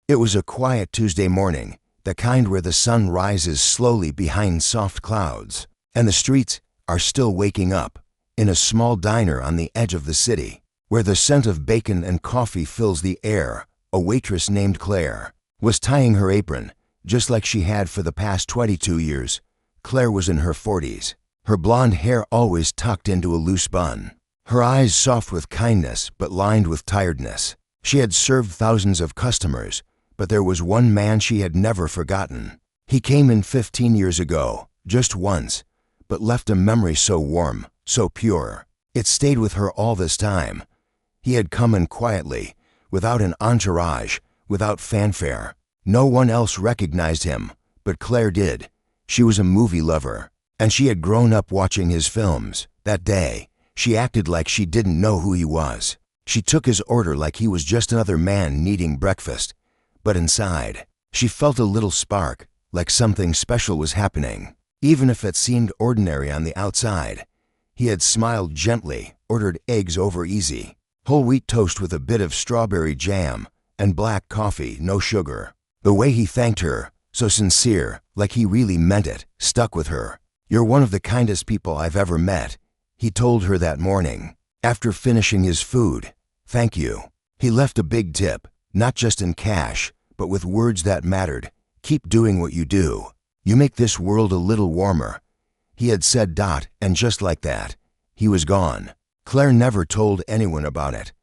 It was a quiet Tuesday morning, the kind where the sun rises slowly behind soft clouds, and the streets are still waking up, in a small diner on the edge of the city, where the scent of bacon and coffee fills the air. A waitress named Claire was tying her apron, just like she had for the past 22 years. Claire was in her 40s, her blonde hair always tucked into a loose bun, her eyes soft with kindness but lined with tiredness. She had served thousands of customers, but there was one man she had never forgotten. He came in 15 years ago, just once, but left a memory so warm, so pure. It stayed with her all this time. He had come in quietly, without an entourage, without fanfare. No one else recognized him, but Claire did. She was a movie lover, and she had grown up watching his films. That day, she acted like she didn't know who he was. She took his order like he was just another man needing breakfast. But inside, she felt a little spark, like something special was happening. Even if it seemed ordinary on the outside, he had smiled gently, ordered eggs over easy, whole wheat toast with a bit of strawberry jam, and black coffee, no sugar. The way he thanked her, so sincere, like he really meant it, stuck with her. "You're one of the kindest people I've ever met," he told her that morning, after finishing his food. "Thank you." He left a big tip, not just in cash, but with words that mattered. "Keep doing what you do. You make this world a little warmer." He had said dot, and just like that, he was gone. Claire never told anyone about it.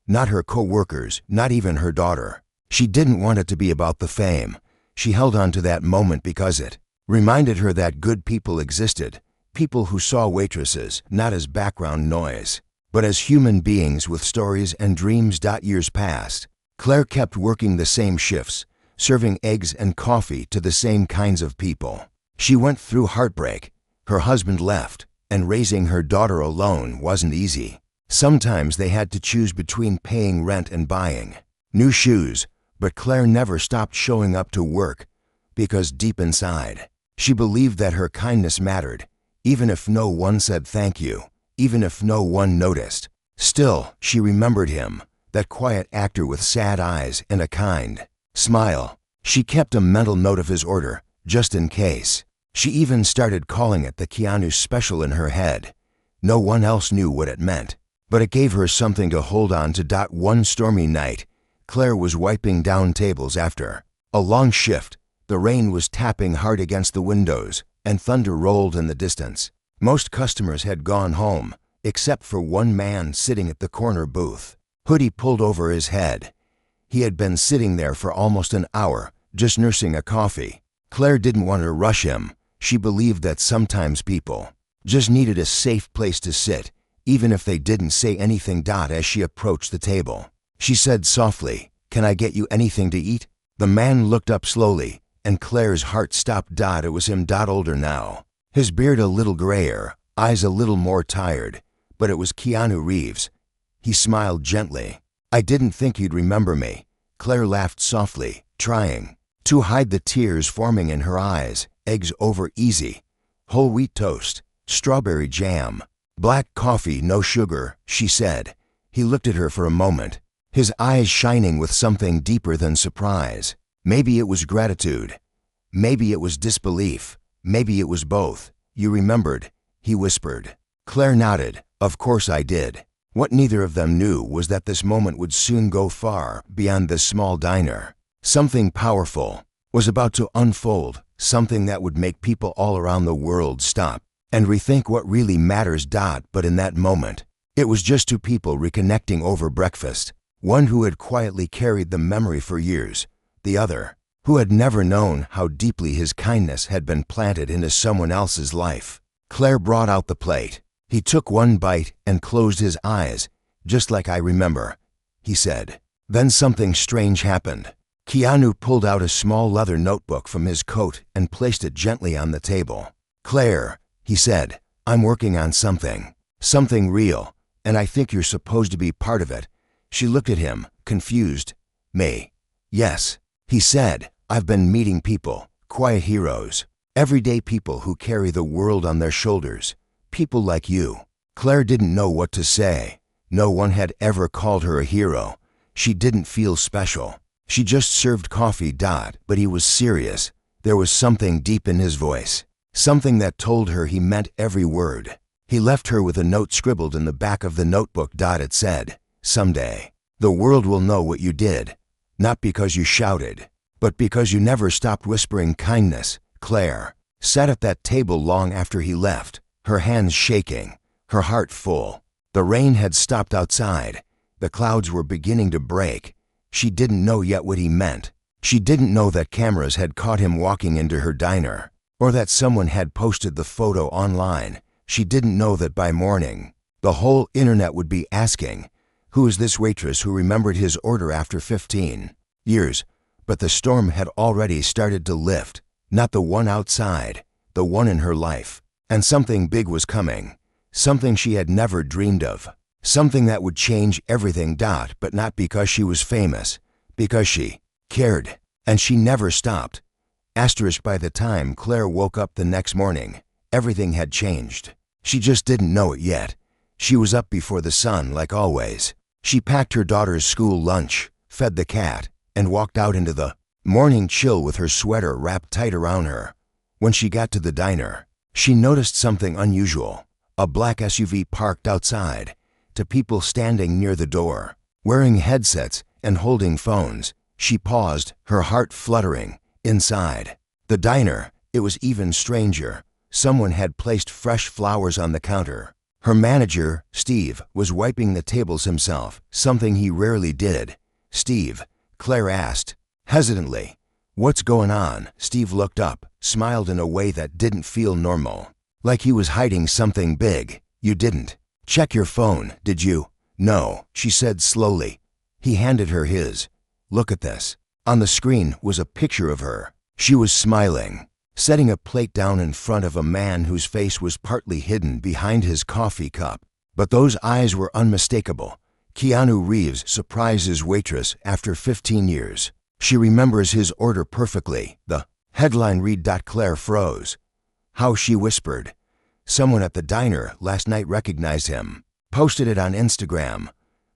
Not her co-workers, not even her daughter. She didn't want it to be about the fame. She held on to that moment because it reminded her that good people existed, people who saw waitresses not as background noise, but as human beings with stories and dreams. Years passed. Claire kept working the same shifts, serving eggs and coffee to the same kinds of people. She went through heartbreak. Her husband left, and raising her daughter alone wasn't easy. Sometimes they had to choose between paying rent and buying new shoes, but Claire never stopped showing up to work, because deep inside, she believed that her kindness mattered, even if no one said thank you, even if no one noticed. Still, she remembered him, that quiet actor with sad eyes and a kind smile. She kept a mental note of his order, just in case. She even started calling it the Keanu special in her head. No one else knew what it meant, but it gave her something to hold on to. One stormy night, Claire was wiping down tables after a long shift. The rain was tapping hard against the windows, and thunder rolled in the distance. Most customers had gone home, except for one man sitting at the corner booth, hoodie pulled over his head. He had been sitting there for almost an hour, just nursing a coffee. Claire didn't want to rush him. She believed that sometimes people just needed a safe place to sit, even if they didn't say anything. As she approached the table, she said softly, "Can I get you anything to eat?" The man looked up slowly, and Claire's heart stopped. It was him. Older now, his beard a little grayer, eyes a little more tired, but it was Keanu Reeves. He smiled gently. "I didn't think you'd remember me." Claire laughed softly, trying to hide the tears forming in her eyes. "Eggs over easy, whole wheat toast, strawberry jam, black coffee, no sugar," she said. He looked at her for a moment, his eyes shining with something deeper than surprise. Maybe it was gratitude. Maybe it was disbelief. Maybe it was both. "You remembered," he whispered. Claire nodded. "Of course I did." What neither of them knew was that this moment would soon go far beyond this small diner. Something powerful was about to unfold, something that would make people all around the world stop and rethink what really matters. But in that moment, it was just two people reconnecting over breakfast. One who had quietly carried the memory for years, the other who had never known how deeply his kindness had been planted into someone else's life. Claire brought out the plate. He took one bite and closed his eyes. "Just like I remember," he said. Then something strange happened. Keanu pulled out a small leather notebook from his coat and placed it gently on the table. "Claire," he said, "I'm working on something real, and I think you're supposed to be part of it." She looked at him, confused. "Me?" "Yes," he said. "I've been meeting people, quiet heroes, everyday people who carry the world on their shoulders. People like you." Claire didn't know what to say. No one had ever called her a hero. She didn't feel special. She just served coffee. But he was serious. There was something deep in his voice. Something that told her he meant every word. He left her with a note scribbled in the back of the notebook. It said, "Someday, the world will know what you did. Not because you shouted, but because you never stopped whispering kindness." Claire sat at that table long after he left, her hands shaking, her heart full. The rain had stopped outside. The clouds were beginning to break. She didn't know yet what he meant. She didn't know that cameras had caught him walking into her diner, or that someone had posted the photo online. She didn't know that by morning, the whole internet would be asking, who is this waitress who remembered his order after 15 years? But the storm had already started to lift, not the one outside, the one in her life. And something big was coming, something she had never dreamed of, something that would change everything. But not because she was famous, because she cared, and she never stopped. By the time Claire woke up the next morning, everything had changed. She just didn't know it yet. She was up before the sun, like always. She packed her daughter's school lunch, fed the cat, and walked out into the morning chill with her sweater wrapped tight around her. When she got to the diner, she noticed something unusual. A black SUV parked outside, to people standing near the door, wearing headsets and holding phones. She paused, her heart fluttering. Inside the diner, it was even stranger. Someone had placed fresh flowers on the counter. Her manager, Steve, was wiping the tables himself, something he rarely did. "Steve," Claire asked, hesitantly. "What's going on?" Steve looked up, smiled in a way that didn't feel normal, like he was hiding something big. "You didn't check your phone, did you?" "No," she said slowly. He handed her his. "Look at this." On the screen was a picture of her. She was smiling, setting a plate down in front of a man whose face was partly hidden behind his coffee cup. But those eyes were unmistakable. Keanu Reeves surprises Waitress after 15 years. She remembers his order perfectly. The headline read. Claire froze. How she whispered. Someone at the diner last night recognized him, posted it on Instagram.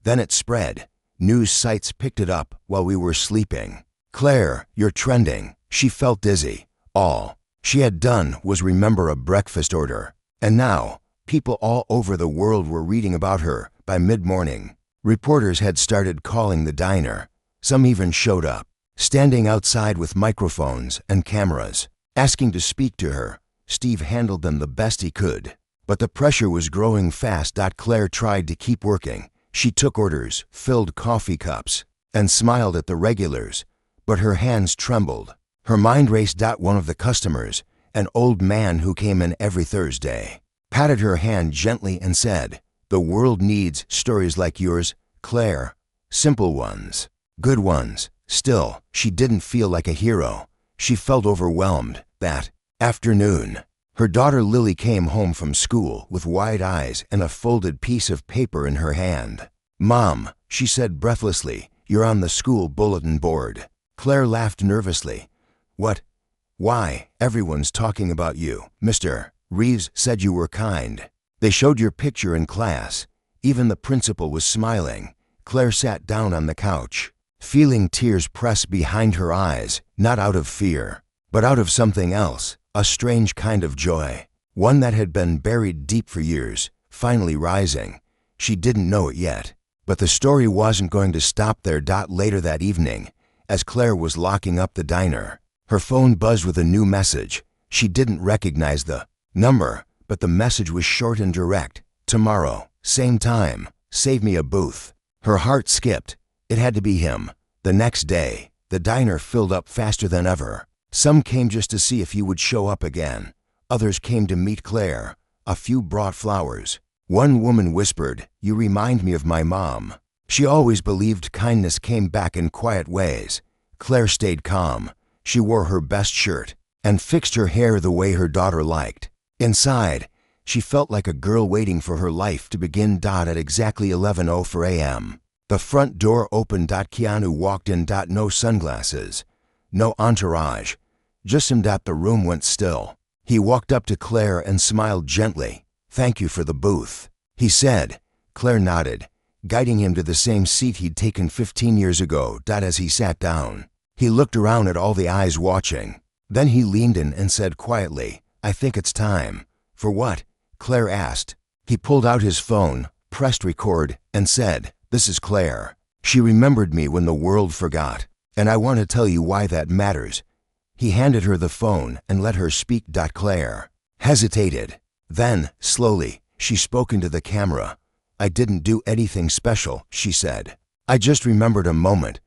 Then it spread. News sites picked it up while we were sleeping. "Claire, you're trending." She felt dizzy. All she had done was remember a breakfast order. And now, people all over the world were reading about her. By mid-morning, reporters had started calling the diner. Some even showed up, standing outside with microphones and cameras, asking to speak to her. Steve handled them the best he could, but the pressure was growing fast. Claire tried to keep working. She took orders, filled coffee cups, and smiled at the regulars, but her hands trembled. Her mind raced. One of the customers, an old man who came in every Thursday, patted her hand gently and said, "The world needs stories like yours, Claire. Simple ones, good ones." Still, she didn't feel like a hero. She felt overwhelmed. That afternoon, her daughter Lily came home from school with wide eyes and a folded piece of paper in her hand. "Mom," she said breathlessly, "you're on the school bulletin board." Claire laughed nervously. "What? Why? Everyone's talking about you. Mr. Reeves said you were kind. They showed your picture in class. Even the principal was smiling." Claire sat down on the couch, feeling tears press behind her eyes, not out of fear, but out of something else, a strange kind of joy, one that had been buried deep for years, finally rising. She didn't know it yet, but the story wasn't going to stop there. Later that evening, as Claire was locking up the diner, her phone buzzed with a new message. She didn't recognize the number, but the message was short and direct. "Tomorrow, same time, save me a booth." Her heart skipped. It had to be him. The next day, the diner filled up faster than ever. Some came just to see if he would show up again. Others came to meet Claire. A few brought flowers. One woman whispered, "You remind me of my mom." She always believed kindness came back in quiet ways. Claire stayed calm. She wore her best shirt and fixed her hair the way her daughter liked. Inside, she felt like a girl waiting for her life to begin. At exactly 11:04 a.m., the front door opened. Keanu walked in. No sunglasses, no entourage, just him. The room went still. He walked up to Claire and smiled gently. "Thank you for the booth," he said. Claire nodded. guiding him to the same seat he'd taken 15 years ago. As he sat down, he looked around at all the eyes watching. Then he leaned in and said quietly, "I think it's time." "For what?" Claire asked. He pulled out his phone, pressed record, and said, "This is Claire. She remembered me when the world forgot, and I want to tell you why that matters." He handed her the phone and let her speak. Claire hesitated. Then, slowly, she spoke into the camera. "I didn't do anything special," she said. "I just remembered a moment,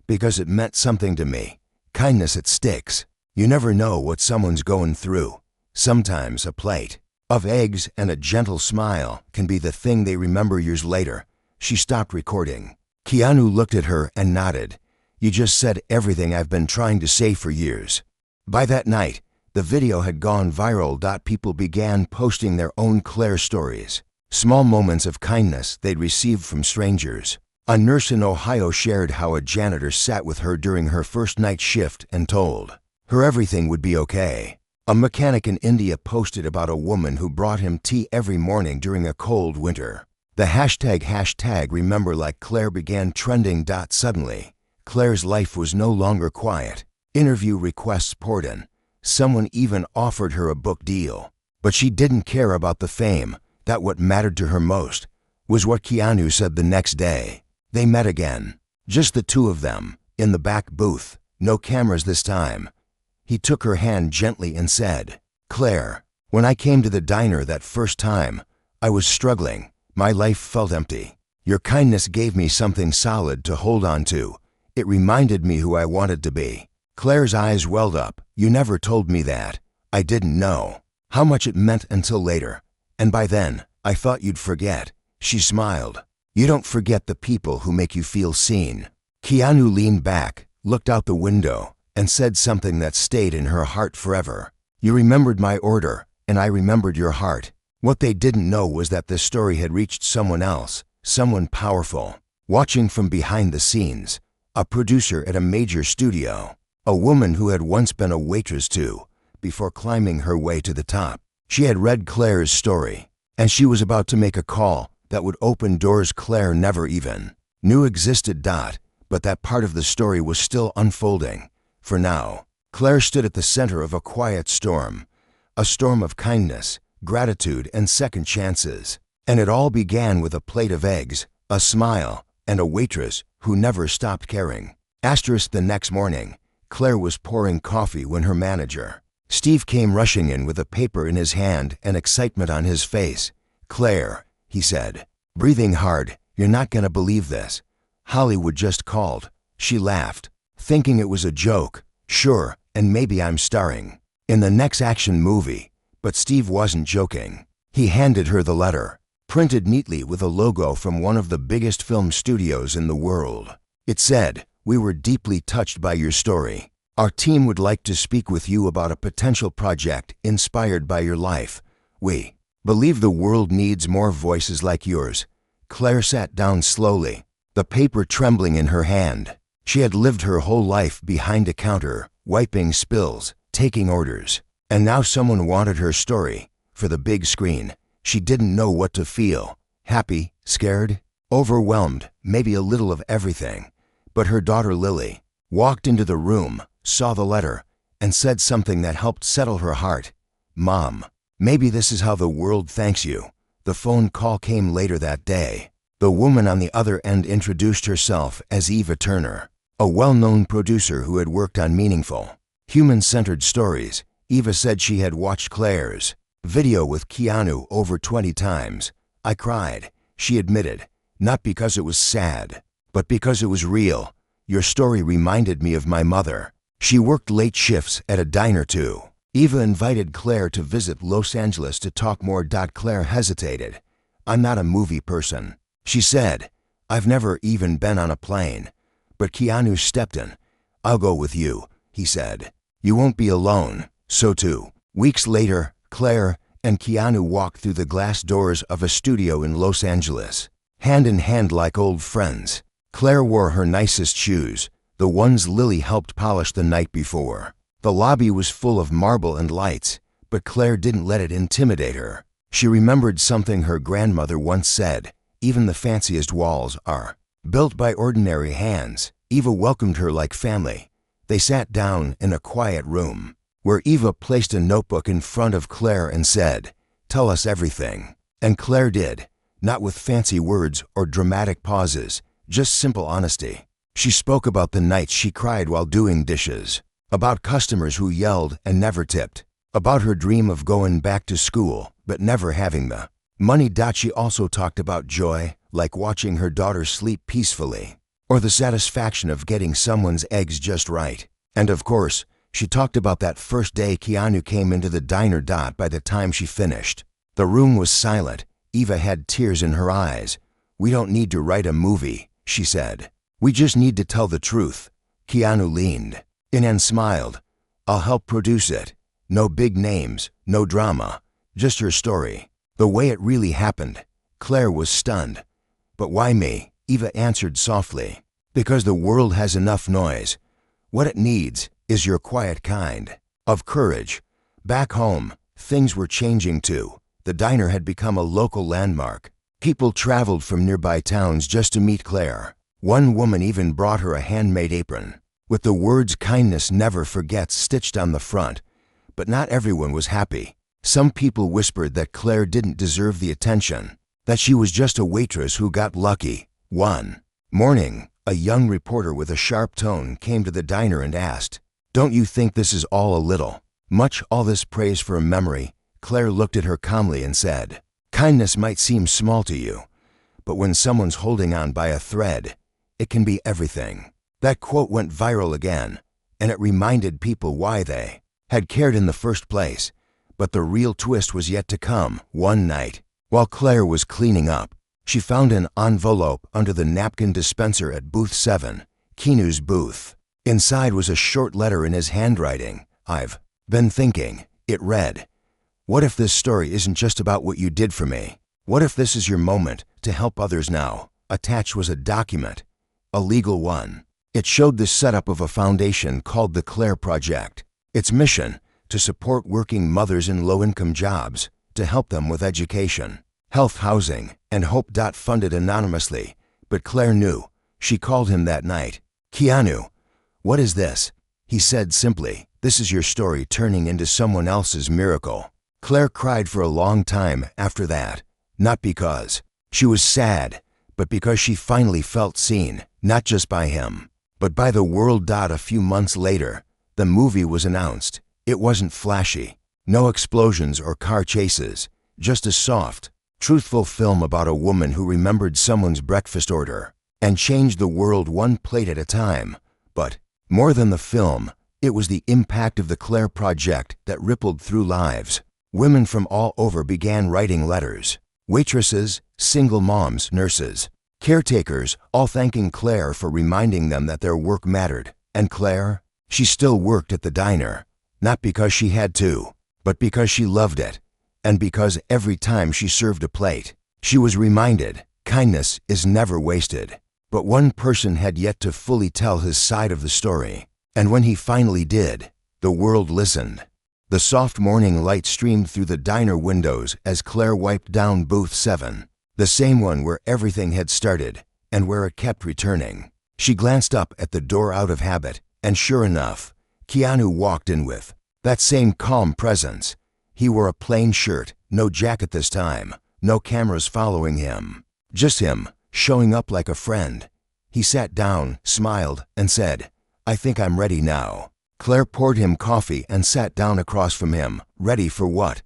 because it meant something to me. Kindness, it sticks. You never know what someone's going through. Sometimes a plate of eggs and a gentle smile can be the thing they remember years later." She stopped recording. Keanu looked at her and nodded. "You just said everything I've been trying to say for years." By that night, the video had gone viral. People began posting their own Claire stories, small moments of kindness they'd received from strangers. A nurse in Ohio shared how a janitor sat with her during her first night shift and told her everything would be okay. A mechanic in India posted about a woman who brought him tea every morning during a cold winter. The hashtag remember like Claire began trending. Suddenly, Claire's life was no longer quiet. Interview requests poured in. Someone even offered her a book deal. But she didn't care about the fame. What mattered to her most was what Keanu said the next day. They met again, just the two of them, in the back booth. No cameras this time. He took her hand gently and said, "Claire, when I came to the diner that first time, I was struggling. My life felt empty. Your kindness gave me something solid to hold on to. It reminded me who I wanted to be." Claire's eyes welled up. "You never told me that. I didn't know how much it meant until later. And by then, I thought you'd forget." She smiled. "You don't forget the people who make you feel seen." Keanu leaned back, looked out the window, and said something that stayed in her heart forever. "You remembered my order, and I remembered your heart." What they didn't know was that this story had reached someone else, someone powerful, watching from behind the scenes, a producer at a major studio, a woman who had once been a waitress too, before climbing her way to the top. She had read Claire's story, and she was about to make a call that would open doors Claire never even knew existed. But that part of the story was still unfolding. For now, Claire stood at the center of a quiet storm, a storm of kindness, gratitude, and second chances. And it all began with a plate of eggs, a smile, and a waitress who never stopped caring. The next morning, Claire was pouring coffee when her manager, Steve, came rushing in with a paper in his hand and excitement on his face. "Claire," he said, breathing hard, "you're not gonna believe this. Hollywood just called." She laughed, thinking it was a joke. "Sure, and maybe I'm starring in the next action movie." But Steve wasn't joking. He handed her the letter, printed neatly with a logo from one of the biggest film studios in the world. It said, "We were deeply touched by your story. Our team would like to speak with you about a potential project inspired by your life. We believe the world needs more voices like yours." Claire sat down slowly, the paper trembling in her hand. She had lived her whole life behind a counter, wiping spills, taking orders. And now someone wanted her story for the big screen. She didn't know what to feel. Happy, scared, overwhelmed, maybe a little of everything. But her daughter Lily walked into the room, saw the letter, and said something that helped settle her heart. "Mom, maybe this is how the world thanks you." The phone call came later that day. The woman on the other end introduced herself as Eva Turner, a well-known producer who had worked on meaningful, human-centered stories. Eva said she had watched Claire's video with Keanu over 20 times. "I cried," she admitted, "not because it was sad, but because it was real. Your story reminded me of my mother. She worked late shifts at a diner too." Eva invited Claire to visit Los Angeles to talk more. Claire hesitated. "I'm not a movie person," she said. "I've never even been on a plane." But Keanu stepped in. "I'll go with you," he said. "You won't be alone." So 2 weeks later, Claire and Keanu walked through the glass doors of a studio in Los Angeles, hand in hand like old friends. Claire wore her nicest shoes, the ones Lily helped polish the night before. The lobby was full of marble and lights, but Claire didn't let it intimidate her. She remembered something her grandmother once said, even the fanciest walls are built by ordinary hands. Eva welcomed her like family. They sat down in a quiet room, where Eva placed a notebook in front of Claire and said, "Tell us everything." And Claire did, not with fancy words or dramatic pauses, just simple honesty. She spoke about the nights she cried while doing dishes, about customers who yelled and never tipped, about her dream of going back to school but never having the money. She also talked about joy, like watching her daughter sleep peacefully, or the satisfaction of getting someone's eggs just right. And of course, she talked about that first day Keanu came into the diner. By the time she finished, the room was silent. Eva had tears in her eyes. "We don't need to write a movie," she said. "We just need to tell the truth." Keanu leaned in and smiled. "I'll help produce it. No big names, no drama, just her story, the way it really happened." Claire was stunned. "But why me?" Eva answered softly. "Because the world has enough noise. What it needs is your quiet kind of courage." Back home, things were changing too. The diner had become a local landmark. People traveled from nearby towns just to meet Claire. One woman even brought her a handmade apron, with the words "Kindness never forgets" stitched on the front. But not everyone was happy. Some people whispered that Claire didn't deserve the attention, that she was just a waitress who got lucky. One morning, a young reporter with a sharp tone came to the diner and asked, "Don't you think this is all a little much, all this praise for a memory?" Claire looked at her calmly and said, "Kindness might seem small to you, but when someone's holding on by a thread, it can be everything." That quote went viral again, and it reminded people why they had cared in the first place. But the real twist was yet to come. One night, while Claire was cleaning up, she found an envelope under the napkin dispenser at booth 7, Keanu's booth. Inside was a short letter in his handwriting. "I've been thinking," it read. "What if this story isn't just about what you did for me? What if this is your moment to help others now?" Attached was a document, a legal one. It showed the setup of a foundation called the Claire Project. Its mission: to support working mothers in low-income jobs, to help them with education, health, housing, and hope. Funded anonymously, but Claire knew. She called him that night. "Keanu, what is this?" He said simply, "This is your story turning into someone else's miracle." Claire cried for a long time after that, not because she was sad, but because she finally felt seen, not just by him, but by the world. A few months later, the movie was announced. It wasn't flashy, no explosions or car chases, just a soft, truthful film about a woman who remembered someone's breakfast order and changed the world one plate at a time. But more than the film, it was the impact of the Claire Project that rippled through lives. Women from all over began writing letters. Waitresses, single moms, nurses, caretakers, all thanking Claire for reminding them that their work mattered. And Claire, she still worked at the diner, not because she had to, but because she loved it, and because every time she served a plate, she was reminded kindness is never wasted. But one person had yet to fully tell his side of the story, and when he finally did, the world listened. The soft morning light streamed through the diner windows as Claire wiped down booth 7, the same one where everything had started and where it kept returning. She glanced up at the door out of habit, and sure enough, Keanu walked in with that same calm presence. He wore a plain shirt, no jacket this time, no cameras following him, just him, showing up like a friend. He sat down, smiled, and said, "I think I'm ready now." Claire poured him coffee and sat down across from him. "Ready for what?"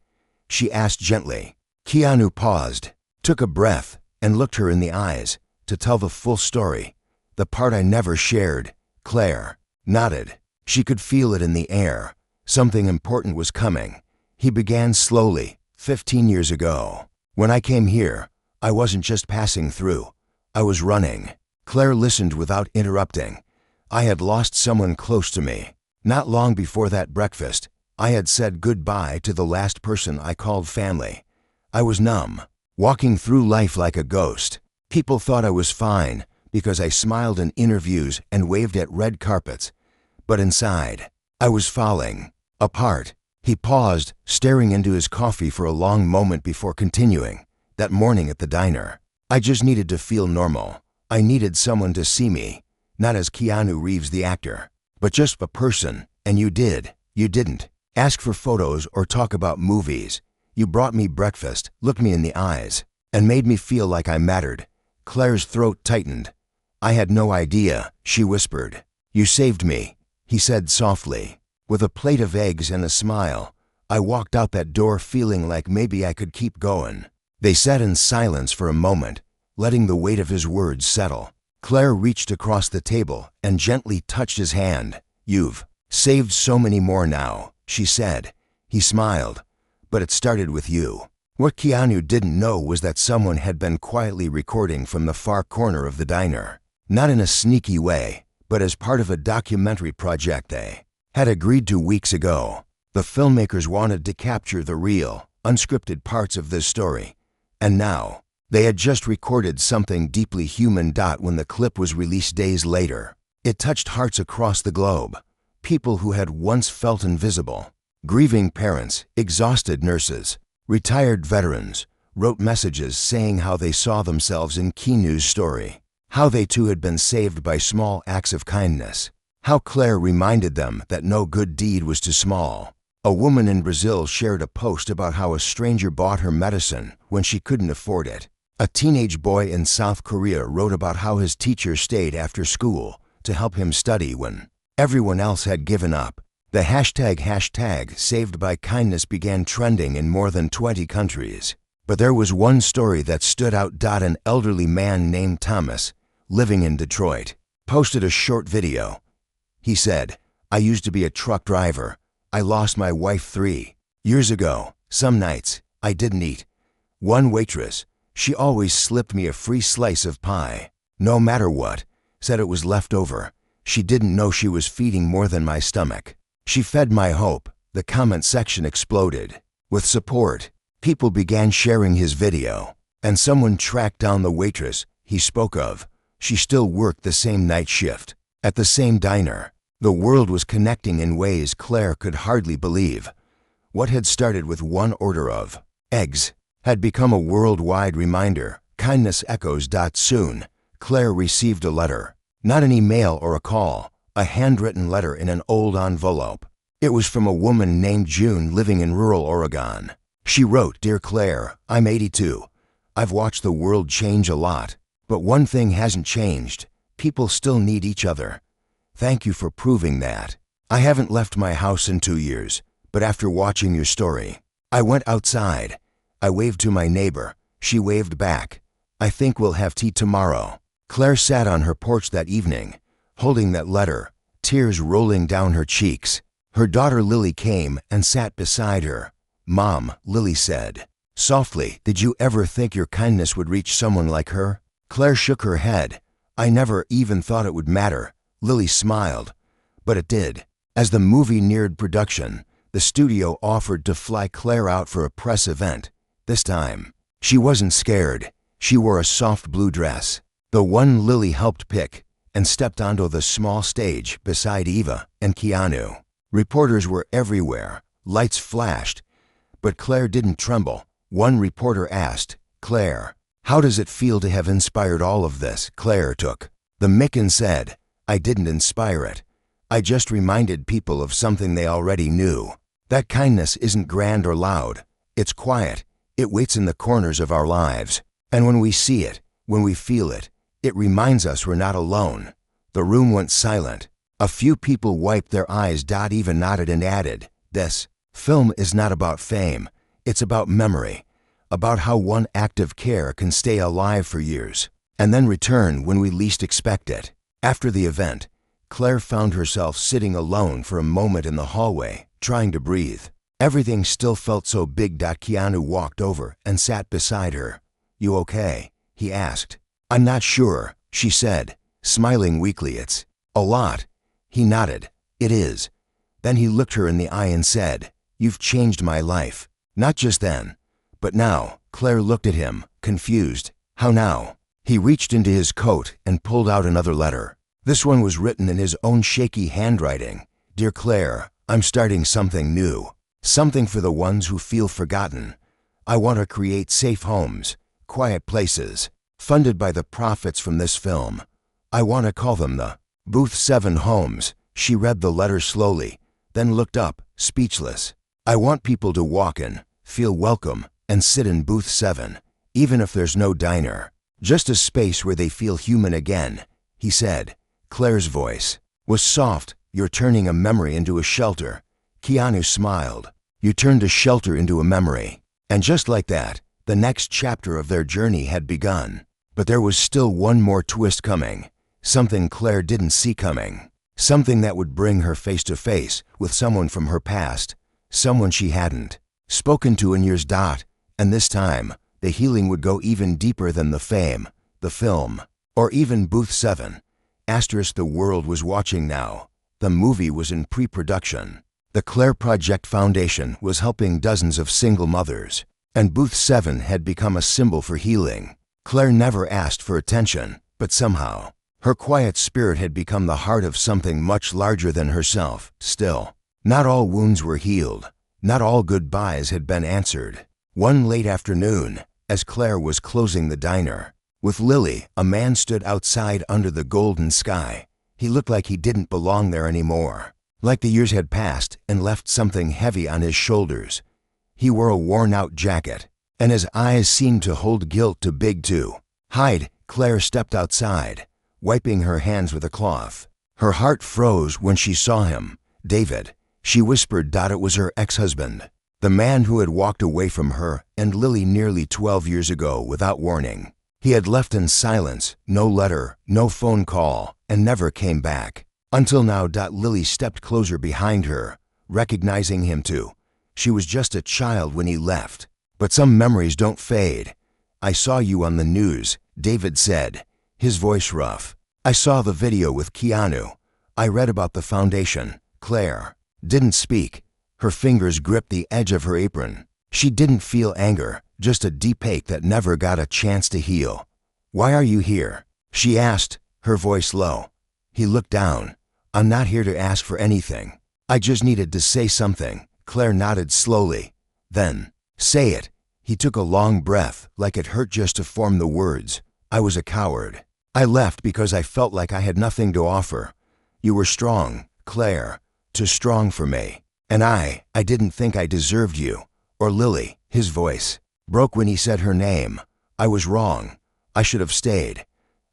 she asked gently. Keanu paused, took a breath, and looked her in the eyes. "To tell the full story, the part I never shared." Claire nodded. She could feel it in the air. Something important was coming. He began slowly. 15 years ago, when I came here, I wasn't just passing through. I was running." Claire listened without interrupting. "I had lost someone close to me. Not long before that breakfast, I had said goodbye to the last person I called family. I was numb, walking through life like a ghost. People thought I was fine because I smiled in interviews and waved at red carpets. But inside, I was falling apart." He paused, staring into his coffee for a long moment before continuing. "That morning at the diner, I just needed to feel normal. I needed someone to see me, not as Keanu Reeves the actor, but just a person, and you did. You didn't ask for photos or talk about movies. You brought me breakfast, looked me in the eyes, and made me feel like I mattered. Claire's throat tightened. I had no idea, she whispered. You saved me, he said softly. With a plate of eggs and a smile, I walked out that door feeling like maybe I could keep going. They sat in silence for a moment, letting the weight of his words settle. Claire reached across the table and gently touched his hand. You've saved so many more now, she said. He smiled. But it started with you. What Keanu didn't know was that someone had been quietly recording from the far corner of the diner. Not in a sneaky way, but as part of a documentary project they had agreed to weeks ago. The filmmakers wanted to capture the real, unscripted parts of this story. And now, they had just recorded something deeply human. When the clip was released days later, it touched hearts across the globe. People who had once felt invisible. Grieving parents, exhausted nurses, retired veterans, wrote messages saying how they saw themselves in Keanu's story. How they too had been saved by small acts of kindness. How Claire reminded them that no good deed was too small. A woman in Brazil shared a post about how a stranger bought her medicine when she couldn't afford it. A teenage boy in South Korea wrote about how his teacher stayed after school to help him study when everyone else had given up. The hashtag Saved by Kindness began trending in more than 20 countries. But there was one story that stood out. An elderly man named Thomas, living in Detroit, posted a short video. He said, I used to be a truck driver. I lost my wife 3 years ago. Some nights, I didn't eat. One waitress, she always slipped me a free slice of pie. No matter what, said it was left over. She didn't know she was feeding more than my stomach. She fed my hope. The comment section exploded. With support, people began sharing his video, and someone tracked down the waitress he spoke of. She still worked the same night shift, at the same diner. The world was connecting in ways Claire could hardly believe. What had started with one order of eggs had become a worldwide reminder. Kindness echoes. Soon, Claire received a letter. Not an email or a call, a handwritten letter in an old envelope. It was from a woman named June living in rural Oregon. She wrote, Dear Claire, I'm 82. I've watched the world change a lot, but one thing hasn't changed. People still need each other. Thank you for proving that. I haven't left my house in 2 years, but after watching your story, I went outside. I waved to my neighbor. She waved back. I think we'll have tea tomorrow. Claire sat on her porch that evening, holding that letter, tears rolling down her cheeks. Her daughter Lily came and sat beside her. Mom, Lily said softly, did you ever think your kindness would reach someone like her? Claire shook her head. I never even thought it would matter. Lily smiled. But it did. As the movie neared production, the studio offered to fly Claire out for a press event. This time, she wasn't scared. She wore a soft blue dress, the one Lily helped pick, and stepped onto the small stage beside Eva and Keanu. Reporters were everywhere. Lights flashed. But Claire didn't tremble. One reporter asked, Claire, how does it feel to have inspired all of this? Claire took the mic and said, I didn't inspire it. I just reminded people of something they already knew. That kindness isn't grand or loud. It's quiet. It waits in the corners of our lives. And when we see it, when we feel it, it reminds us we're not alone. The room went silent. A few people wiped their eyes. Eva nodded and added, This film is not about fame. It's about memory, about how one act of care can stay alive for years, and then return when we least expect it. After the event, Claire found herself sitting alone for a moment in the hallway, trying to breathe. Everything still felt so big. Keanu walked over and sat beside her. You okay? He asked. I'm not sure, she said, smiling weakly. It's a lot. He nodded. It is. Then he looked her in the eye and said, You've changed my life. Not just then, but now. Claire looked at him, confused. How now? He reached into his coat and pulled out another letter. This one was written in his own shaky handwriting. Dear Claire, I'm starting something new. Something for the ones who feel forgotten. I want to create safe homes, quiet places, funded by the profits from this film. I want to call them the Booth 7 homes. She read the letter slowly, then looked up, speechless. I want people to walk in, feel welcome, and sit in Booth 7, even if there's no diner. Just a space where they feel human again, he said. Claire's voice was soft. You're turning a memory into a shelter. Keanu smiled. You turned a shelter into a memory. And just like that, the next chapter of their journey had begun. But there was still one more twist coming. Something Claire didn't see coming. Something that would bring her face to face with someone from her past. Someone she hadn't spoken to in years. And this time, the healing would go even deeper than the fame, the film, or even Booth 7. The world was watching now. The movie was in pre-production. The Claire Project Foundation was helping dozens of single mothers, and Booth 7 had become a symbol for healing. Claire never asked for attention, but somehow, her quiet spirit had become the heart of something much larger than herself. Still, not all wounds were healed. Not all goodbyes had been answered. One late afternoon, as Claire was closing the diner, with Lily, a man stood outside under the golden sky. He looked like he didn't belong there anymore. Like the years had passed and left something heavy on his shoulders. He wore a worn-out jacket, and his eyes seemed to hold guilt to hide. Claire stepped outside, wiping her hands with a cloth. Her heart froze when she saw him. David, she whispered. It was her ex-husband, the man who had walked away from her and Lily nearly 12 years ago without warning. He had left in silence, no letter, no phone call, and never came back. Until now. Lily stepped closer behind her, recognizing him too. She was just a child when he left. But some memories don't fade. I saw you on the news, David said, his voice rough. I saw the video with Keanu. I read about the foundation. Claire didn't speak. Her fingers gripped the edge of her apron. She didn't feel anger, just a deep ache that never got a chance to heal. Why are you here? She asked, her voice low. He looked down. I'm not here to ask for anything. I just needed to say something. Claire nodded slowly. Then, say it. He took a long breath, like it hurt just to form the words. I was a coward. I left because I felt like I had nothing to offer. You were strong, Claire, too strong for me. And I didn't think I deserved you. Or Lily. His voice broke when he said her name. I was wrong. I should have stayed.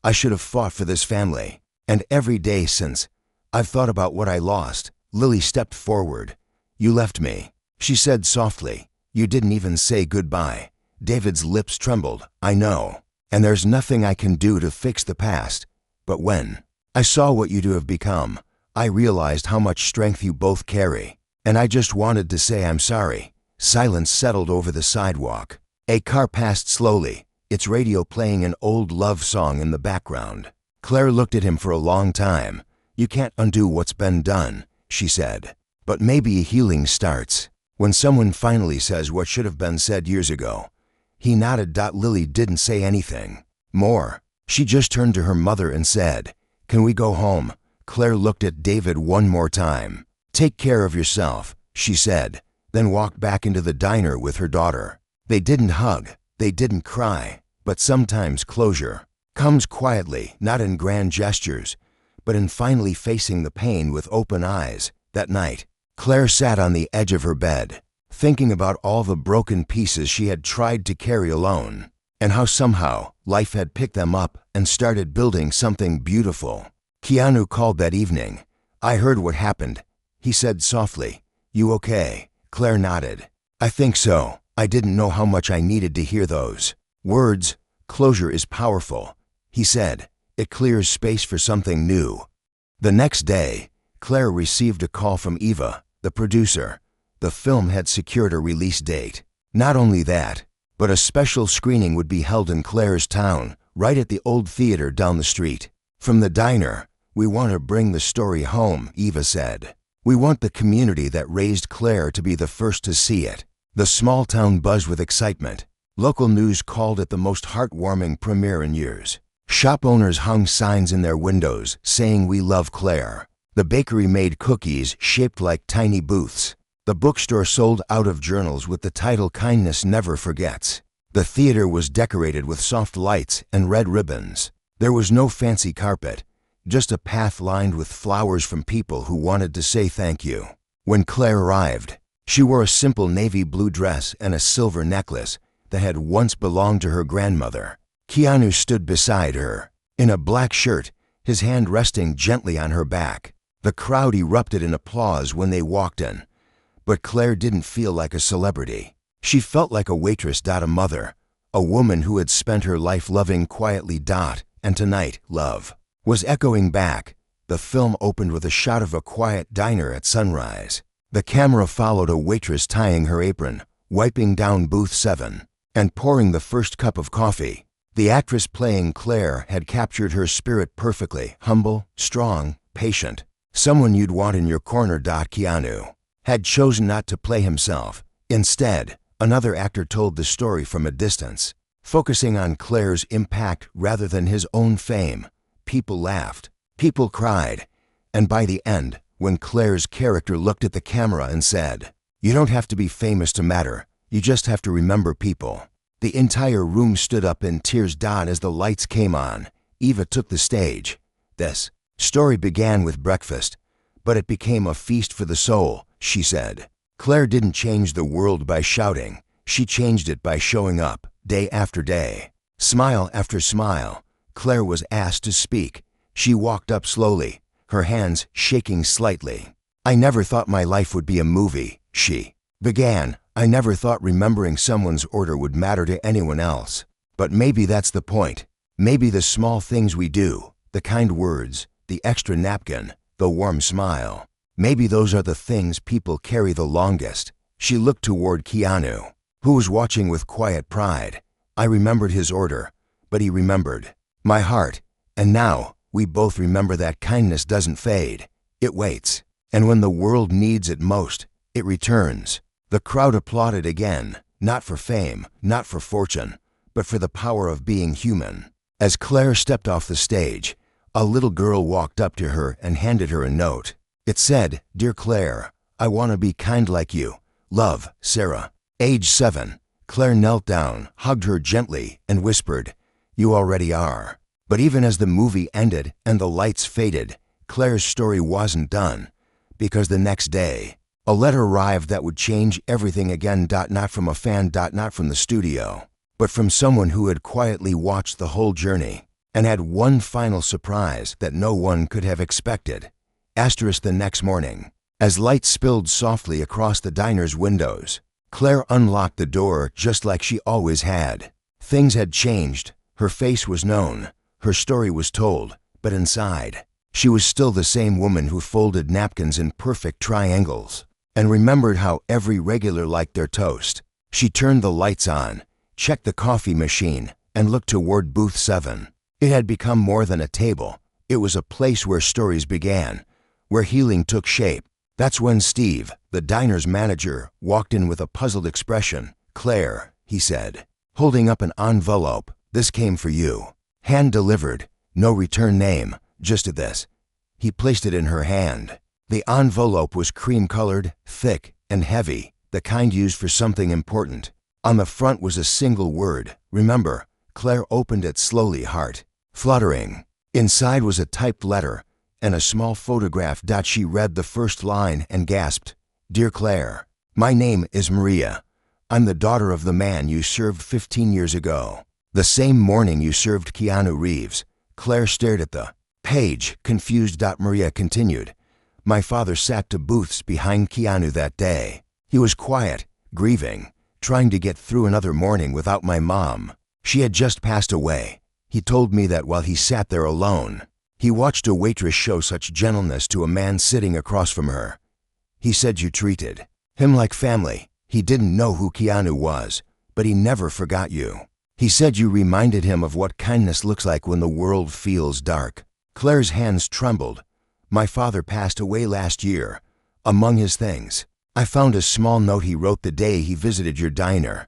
I should have fought for this family. And every day since, I've thought about what I lost. Lily stepped forward. You left me, she said softly. You didn't even say goodbye. David's lips trembled. I know. And there's nothing I can do to fix the past. But when I saw what you two have become, I realized how much strength you both carry. And I just wanted to say I'm sorry. Silence settled over the sidewalk. A car passed slowly, its radio playing an old love song in the background. Claire looked at him for a long time. You can't undo what's been done, she said. But maybe healing starts when someone finally says what should have been said years ago. He nodded. Lily didn't say anything more. She just turned to her mother and said, Can we go home? Claire looked at David one more time. Take care of yourself, she said, then walked back into the diner with her daughter. They didn't hug, they didn't cry, but sometimes closure comes quietly, not in grand gestures, but in finally facing the pain with open eyes. That night, Claire sat on the edge of her bed, thinking about all the broken pieces she had tried to carry alone, and how somehow life had picked them up and started building something beautiful. Keanu called that evening. I heard what happened, he said softly. You okay? Claire nodded. I think so. I didn't know how much I needed to hear those words. Closure is powerful, he said. It clears space for something new. The next day, Claire received a call from Eva, the producer. The film had secured a release date. Not only that, but a special screening would be held in Claire's town, right at the old theater down the street. From the diner, we want to bring the story home, Eva said. We want the community that raised Claire to be the first to see it. The small town buzzed with excitement. Local news called it the most heartwarming premiere in years. Shop owners hung signs in their windows saying we love Claire. The bakery made cookies shaped like tiny booths. The bookstore sold out of journals with the title Kindness Never Forgets. The theater was decorated with soft lights and red ribbons. There was no fancy carpet, just a path lined with flowers from people who wanted to say thank you. When Claire arrived, she wore a simple navy blue dress and a silver necklace that had once belonged to her grandmother. Keanu stood beside her, in a black shirt, his hand resting gently on her back. The crowd erupted in applause when they walked in, but Claire didn't feel like a celebrity. She felt like a waitress. A mother, a woman who had spent her life loving quietly. And tonight, love was echoing back. The film opened with a shot of a quiet diner at sunrise. The camera followed a waitress tying her apron, wiping down booth 7, and pouring the first cup of coffee. The actress playing Claire had captured her spirit perfectly, humble, strong, patient. Someone you'd want in your corner. Keanu had chosen not to play himself. Instead, another actor told the story from a distance, focusing on Claire's impact rather than his own fame. People laughed, people cried, and by the end, when Claire's character looked at the camera and said, "You don't have to be famous to matter, you just have to remember people," the entire room stood up in tears. As the lights came on, Eva took the stage. "This story began with breakfast, but it became a feast for the soul," she said. Claire didn't change the world by shouting. She changed it by showing up, day after day. Smile after smile, Claire was asked to speak. She walked up slowly, her hands shaking slightly. "I never thought my life would be a movie," she began. "I never thought remembering someone's order would matter to anyone else. But maybe that's the point. Maybe the small things we do, the kind words, the extra napkin, the warm smile, maybe those are the things people carry the longest." She looked toward Keanu, who was watching with quiet pride. "I remembered his order, but he remembered my heart. And now, we both remember that kindness doesn't fade. It waits. And when the world needs it most, it returns." The crowd applauded again, not for fame, not for fortune, but for the power of being human. As Claire stepped off the stage, a little girl walked up to her and handed her a note. It said, "Dear Claire, I want to be kind like you. Love, Sarah." Age 7, Claire knelt down, hugged her gently, and whispered, "You already are." But even as the movie ended and the lights faded, Claire's story wasn't done, because the next day, a letter arrived that would change everything again. Not from a fan. Not from the studio, but from someone who had quietly watched the whole journey and had one final surprise that no one could have expected. Asterisk. The next morning, as light spilled softly across the diner's windows, Claire unlocked the door just like she always had. Things had changed. Her face was known. Her story was told. But inside, she was still the same woman who folded napkins in perfect triangles and remembered how every regular liked their toast. She turned the lights on, checked the coffee machine, and looked toward booth 7. It had become more than a table. It was a place where stories began, where healing took shape. That's when Steve, the diner's manager, walked in with a puzzled expression. "Claire," he said, holding up an envelope, "this came for you. Hand-delivered, no return name, just this." He placed it in her hand. The envelope was cream-colored, thick, and heavy, the kind used for something important. On the front was a single word, "Remember." Claire opened it slowly, heart fluttering. Inside was a typed letter and a small photograph. She read the first line and gasped, "Dear Claire, my name is Maria. I'm the daughter of the man you served 15 years ago. The same morning you served Keanu Reeves." Claire stared at the page, confused. Maria continued, "My father sat to booths behind Keanu that day. He was quiet, grieving, trying to get through another morning without my mom. She had just passed away. He told me that while he sat there alone, he watched a waitress show such gentleness to a man sitting across from her. He said you treated him like family. He didn't know who Keanu was, but he never forgot you. He said you reminded him of what kindness looks like when the world feels dark." Claire's hands trembled. "My father passed away last year. Among his things, I found a small note he wrote the day he visited your diner.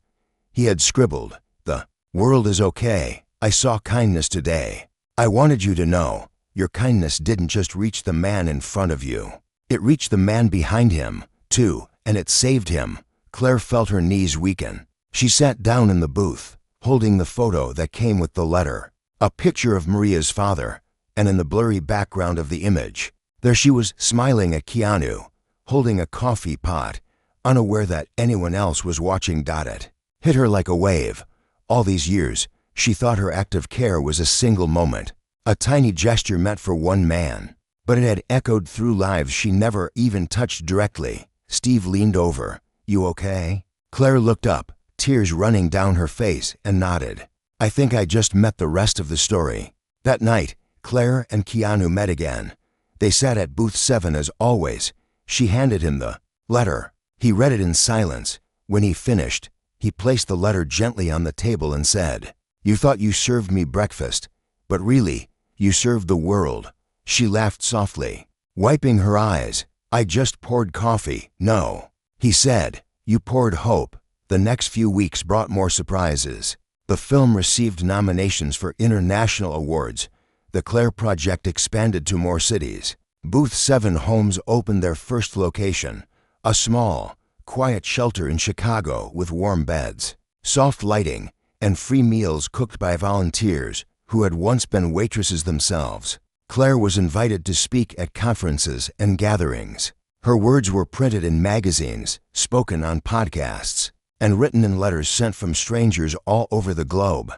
He had scribbled, 'The world is okay. I saw kindness today. I wanted you to know, your kindness didn't just reach the man in front of you. It reached the man behind him, too, and it saved him.'" Claire felt her knees weaken. She sat down in the booth, holding the photo that came with the letter. A picture of Maria's father, and in the blurry background of the image, there she was smiling at Keanu, holding a coffee pot, unaware that anyone else was watching. It hit her like a wave. All these years, she thought her act of care was a single moment, a tiny gesture meant for one man. But it had echoed through lives she never even touched directly. Steve leaned over. "You okay?" Claire looked up, tears running down her face, and nodded. "I think I just met the rest of the story." That night, Claire and Keanu met again. They sat at booth 7 as always. She handed him the letter. He read it in silence. When he finished, he placed the letter gently on the table and said, "You thought you served me breakfast, but really, you served the world." She laughed softly, wiping her eyes. "I just poured coffee." "No," he said, "you poured hope." The next few weeks brought more surprises. The film received nominations for international awards. The Claire project expanded to more cities. Booth 7 Homes opened their first location, a small, quiet shelter in Chicago with warm beds, soft lighting, and free meals cooked by volunteers who had once been waitresses themselves. Claire was invited to speak at conferences and gatherings. Her words were printed in magazines, spoken on podcasts, and written in letters sent from strangers all over the globe.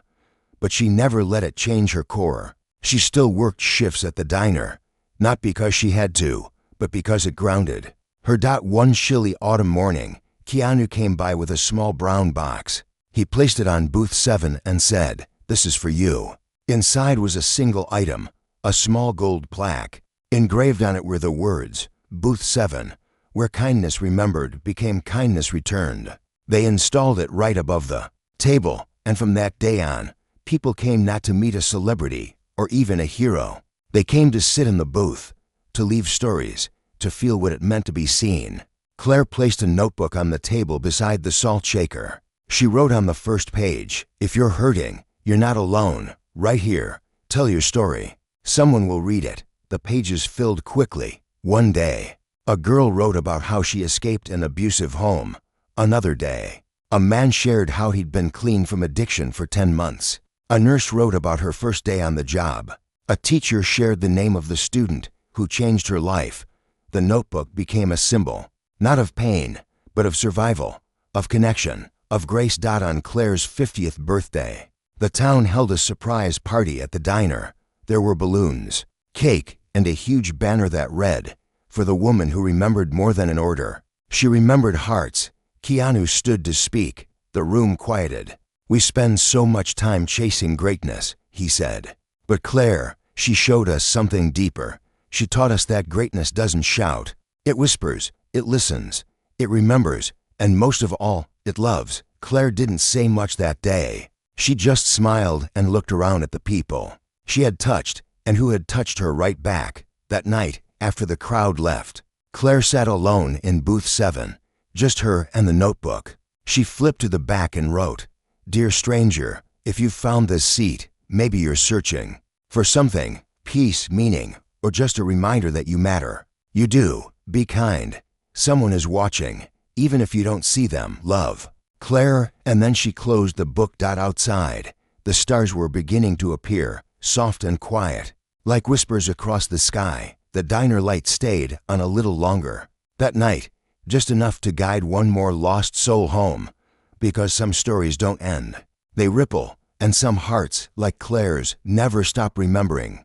But she never let it change her core. She still worked shifts at the diner, not because she had to, but because it grounded her. One chilly autumn morning, Keanu came by with a small brown box. He placed it on booth 7 and said, "This is for you." Inside was a single item, a small gold plaque. Engraved on it were the words, "Booth 7, where kindness remembered became kindness returned." They installed it right above the table, and from that day on, people came not to meet a celebrity or even a hero. They came to sit in the booth, to leave stories, to feel what it meant to be seen. Claire placed a notebook on the table beside the salt shaker. She wrote on the first page, "If you're hurting, you're not alone. Right here. Tell your story. Someone will read it." The pages filled quickly. One day, a girl wrote about how she escaped an abusive home. Another day, a man shared how he'd been clean from addiction for 10 months. A nurse wrote about her first day on the job. A teacher shared the name of the student who changed her life. The notebook became a symbol, not of pain, but of survival, of connection, of grace. On Claire's 50th birthday, the town held a surprise party at the diner. There were balloons, cake, and a huge banner that read, "For the woman who remembered more than an order." She remembered hearts. Keanu stood to speak. The room quieted. "We spend so much time chasing greatness," he said. "But Claire, she showed us something deeper. She taught us that greatness doesn't shout. It whispers, it listens, it remembers, and most of all, it loves." Claire didn't say much that day. She just smiled and looked around at the people she had touched and who had touched her right back. That night, after the crowd left, Claire sat alone in booth 7, just her and the notebook. She flipped to the back and wrote, "Dear stranger, if you've found this seat, maybe you're searching for something, peace, meaning, or just a reminder that you matter. You do. Be kind. Someone is watching, even if you don't see them. Love." Claire, and then she closed the book. Outside, the stars were beginning to appear, soft and quiet, like whispers across the sky. The diner light stayed on a little longer. That night, just enough to guide one more lost soul home, because some stories don't end. They ripple, and some hearts, like Claire's, never stop remembering.